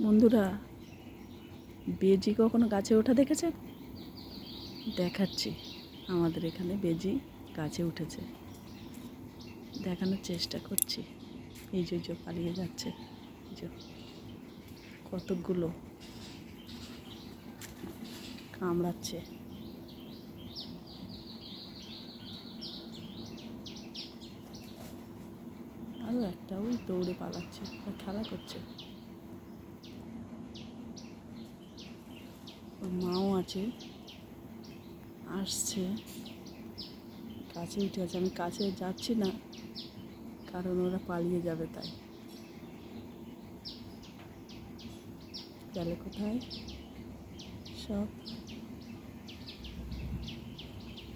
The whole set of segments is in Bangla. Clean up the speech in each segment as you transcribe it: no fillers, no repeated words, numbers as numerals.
বন্ধুরা, বেজি কখনো গাছে ওঠা দেখেছেন? দেখাচ্ছি। আমাদের এখানে বেজি গাছে উঠেছে, দেখানোর চেষ্টা করছি। এই যে পালিয়ে যাচ্ছে, এই যে কতগুলো কামড়াচ্ছে। আরও একটা ওই দৌড়ে পালাচ্ছে, খেলা করছে। ওর মাও আছে, আসছে, কাছে উঠে আছে। আমি কাছে যাচ্ছি না, কারণ ওরা পালিয়ে যাবে, তাই। গেলে কোথায়? সব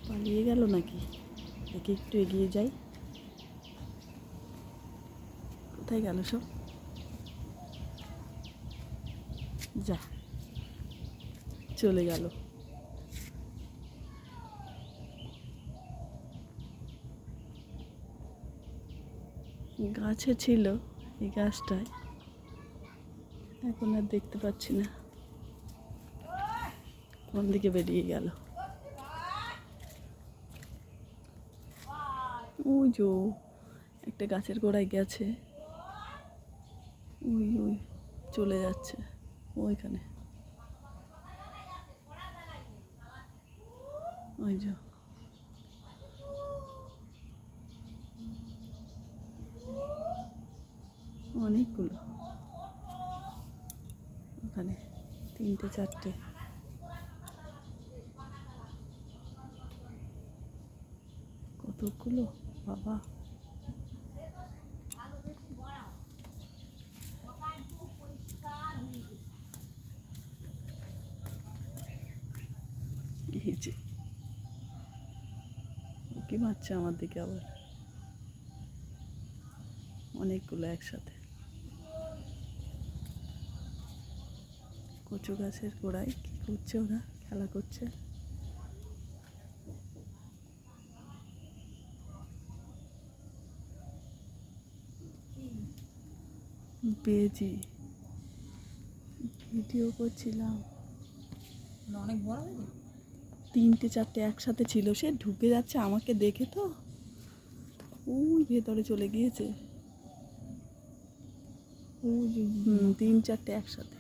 পালিয়ে গেল নাকি? দেখি একটু এগিয়ে যাই। কোথায় গেল সব? যা, চলে গেল। গাছে ছিল, এই গাছটায়, এখন আর দেখতে পাচ্ছি না। কোন দিকে বেরিয়ে গেল? ওই যে একটা গাছের গোড়ায় গেছে, ওই ওই চলে যাচ্ছে ওইখানে। ওই যে অনেকগুলো, ওখানে 3টে 4টে। কতগুলো বাবা! এই যে কি মারছে আমার দিকে আবার, অনেকগুলো একসাথে। কচু গাছের গোড়ায় কি করছে ওরা? খেলা করছে। বেজি ভিডিও করছিলাম, অনেক বড় হয়েছে। 3টে 4টে একসাথে ছিল। সে ঢুকে যাচ্ছে আমাকে দেখে, তো ওই ভেতরে চলে গিয়েছে। ওই 3 4টে একসাথে।